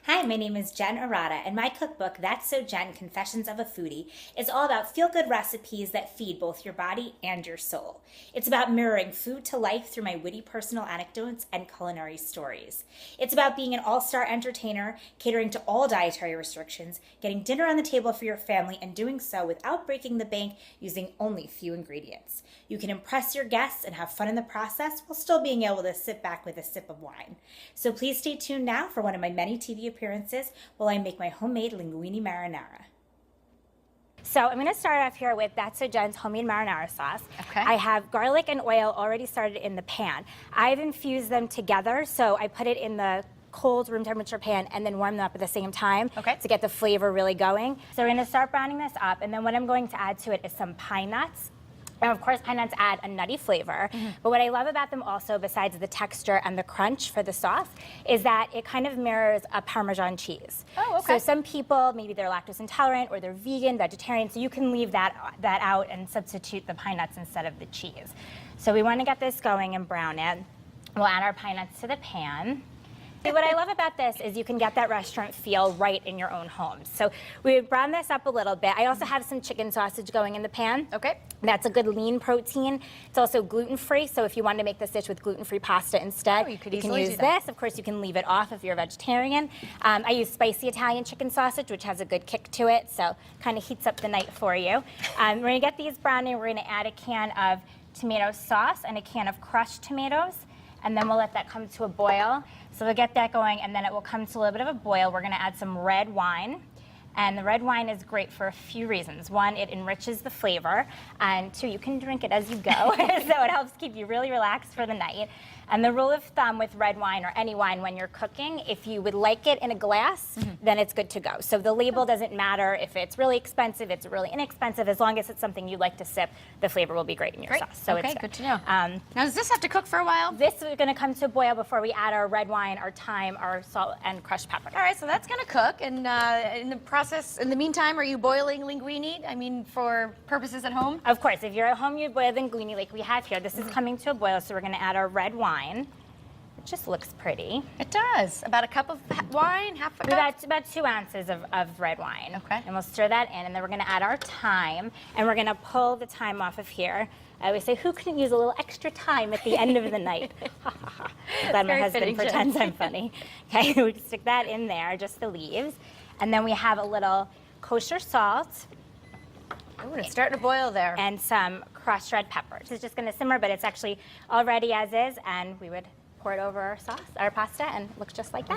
Hi, my name is Jenn Arata, and my cookbook, That's So Jenn, Confessions of a Foodie, is all about feel-good recipes that feed both your body and your soul. It's about mirroring food to life through my witty personal anecdotes and culinary stories. It's about being an all-star entertainer, catering to all dietary restrictions, getting dinner on the table for your family, and doing so without breaking the bank using only few ingredients. You can impress your guests and have fun in the process while still being able to sit back with a sip of wine. So please stay tuned now for one of my many TV appearances while I make my homemade linguine marinara. So I'm going to start off here with That's So Jenn's homemade marinara sauce. Okay. I have garlic and oil already started in the pan. I've infused them together, so I put it in the cold room temperature pan and then warm them up at the same time to get the flavor really going. So we're going to start browning this up, and then what I'm going to add to it is some pine nuts. And of course, pine nuts add a nutty flavor. But what I love about them also, besides the texture and the crunch for the sauce, is that it kind of mirrors a Parmesan cheese. Oh, okay. So some people, maybe they're lactose intolerant or they're vegan, vegetarian, so you can leave that out and substitute the pine nuts instead of the cheese. So we want to get this going and brown it. We'll add our pine nuts to the pan. What I love about this is you can get that restaurant feel right in your own home. So we brown this up a little bit. I also have some chicken sausage going in the pan. Okay. That's a good lean protein. It's also gluten-free, so if you wanted to make this dish with gluten-free pasta instead, you could you can easily use do that. this. Of course, you can leave it off if you're a vegetarian. I use spicy Italian chicken sausage, which has a good kick to it, so kind of heats up the night for you. We're going to get these browning. We're going to add a can of tomato sauce and a can of crushed tomatoes, and then we'll let that come to a boil. So we'll get that going, and then it will come to a little bit of a boil. We're going to add some red wine. And the red wine is great for a few reasons. One, it enriches the flavor. And two, you can drink it as you go. So it helps keep you really relaxed for the night. And the rule of thumb with red wine or any wine when you're cooking, if you would like it in a glass, then it's good to go. So the label doesn't matter if it's really expensive, it's really inexpensive. As long as it's something you like to sip, the flavor will be great in your sauce. So okay, it's good to know. Now, does this have to cook for a while? This is going to come to a boil before we add our red wine, our thyme, our salt, and crushed pepper. All right, so that's going to cook. And in the process, in the meantime, are you boiling linguine? I mean, for purposes at home? Of course, if you're at home, you boil linguine like we have here. This is coming to a boil, so we're going to add our red wine. It just looks pretty. It does. About a cup of wine, half a cup? About 2 ounces of red wine. Okay. And we'll stir that in, and then we're going to add our thyme, and we're going to pull the thyme off of here. I always say, who couldn't use a little extra thyme at the end of the night? I'm glad my husband pretends I'm funny. Okay, we stick that in there, just the leaves. And then we have a little kosher salt. Ooh, it's starting to boil there. And some crushed red pepper. This is just going to simmer, but it's actually all ready as is, and we would pour it over our sauce, our pasta, and it looks just like that.